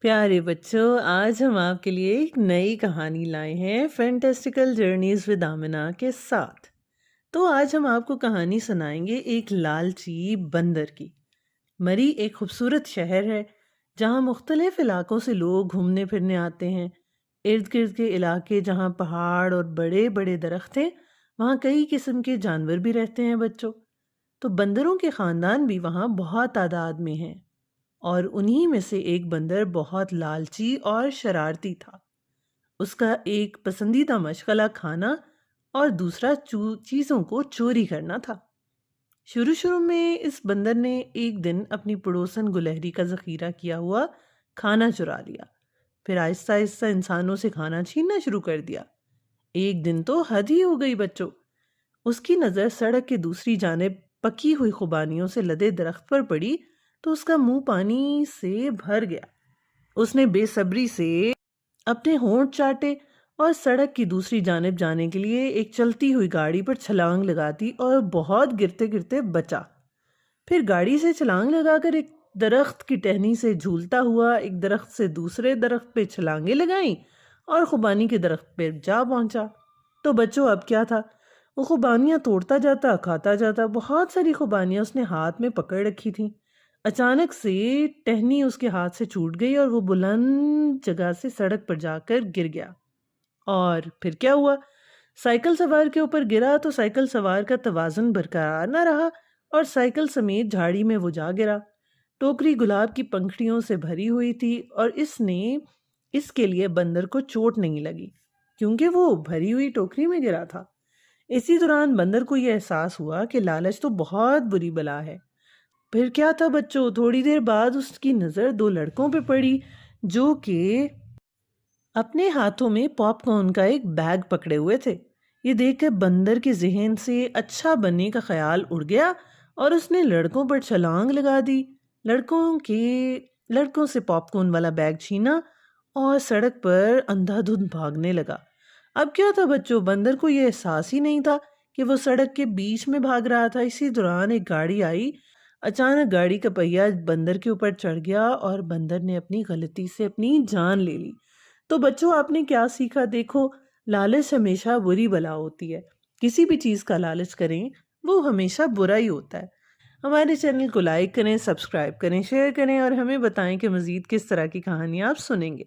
پیارے بچوں، آج ہم آپ کے لیے ایک نئی کہانی لائے ہیں فینٹیسٹیکل جرنیز ود آمنہ کے ساتھ۔ تو آج ہم آپ کو کہانی سنائیں گے ایک لالچی بندر کی۔ مری ایک خوبصورت شہر ہے جہاں مختلف علاقوں سے لوگ گھومنے پھرنے آتے ہیں۔ ارد گرد کے علاقے جہاں پہاڑ اور بڑے بڑے درخت ہیں، وہاں کئی قسم کے جانور بھی رہتے ہیں بچوں۔ تو بندروں کے خاندان بھی وہاں بہت تعداد میں ہیں، اور انہی میں سے ایک بندر بہت لالچی اور شرارتی تھا۔ اس کا ایک پسندیدہ مشغلہ کھانا اور دوسرا چیزوں کو چوری کرنا تھا۔ شروع میں اس بندر نے ایک دن اپنی پڑوسن گلہری کا ذخیرہ کیا ہوا کھانا چرا لیا، پھر آہستہ آہستہ انسانوں سے کھانا چھیننا شروع کر دیا۔ ایک دن تو حد ہی ہو گئی بچوں۔ اس کی نظر سڑک کے دوسری جانب پکی ہوئی خوبانیوں سے لدے درخت پر پڑی تو اس کا منہ پانی سے بھر گیا۔ اس نے بے صبری سے اپنے ہونٹ چاٹے اور سڑک کی دوسری جانب جانے کے لیے ایک چلتی ہوئی گاڑی پر چھلانگ لگا دی اور بہت گرتے گرتے بچا۔ پھر گاڑی سے چھلانگ لگا کر ایک درخت کی ٹہنی سے جھولتا ہوا ایک درخت سے دوسرے درخت پہ چھلانگیں لگائیں اور خوبانی کے درخت پہ جا پہنچا۔ تو بچوں اب کیا تھا، وہ خوبانیاں توڑتا جاتا، کھاتا جاتا۔ بہت ساری خوبانیاں اس نے ہاتھ میں پکڑ رکھی تھیں۔ اچانک سے ٹہنی اس کے ہاتھ سے چھوٹ گئی اور وہ بلند جگہ سے سڑک پر جا کر گر گیا۔ اور پھر کیا ہوا، سائیکل سوار کے اوپر گرا تو سائیکل سوار کا توازن برقرار نہ رہا اور سائیکل سمیت جھاڑی میں وہ جا گرا۔ ٹوکری گلاب کی پنکھڑیوں سے بھری ہوئی تھی اور اس کے لیے بندر کو چوٹ نہیں لگی کیونکہ وہ بھری ہوئی ٹوکری میں گرا تھا۔ اسی دوران بندر کو یہ احساس ہوا کہ لالچ تو بہت بری بلا ہے۔ پھر کیا تھا بچوں، تھوڑی دیر بعد اس کی نظر دو لڑکوں پہ پڑی جو کہ اپنے ہاتھوں میں پاپ کارن کا ایک بیگ پکڑے ہوئے تھے۔ یہ دیکھ کر بندر کے ذہن سے اچھا بننے کا خیال اڑ گیا اور اس نے لڑکوں پر چھلانگ لگا دی، لڑکوں سے پاپ کارن والا بیگ چھینا اور سڑک پر اندھا دھند بھاگنے لگا۔ اب کیا تھا بچوں، بندر کو یہ احساس ہی نہیں تھا کہ وہ سڑک کے بیچ میں بھاگ رہا تھا۔ اسی دوران ایک گاڑی آئی۔ اچانک گاڑی کا پہیہ بندر کے اوپر چڑھ گیا اور بندر نے اپنی غلطی سے اپنی جان لے لی۔ تو بچوں آپ نے کیا سیکھا؟ دیکھو، لالچ ہمیشہ بری بلا ہوتی ہے۔ کسی بھی چیز کا لالچ کریں وہ ہمیشہ برا ہی ہوتا ہے۔ ہمارے چینل کو لائک کریں، سبسکرائب کریں، شیئر کریں اور ہمیں بتائیں کہ مزید کس طرح کی کہانیاں آپ سنیں گے۔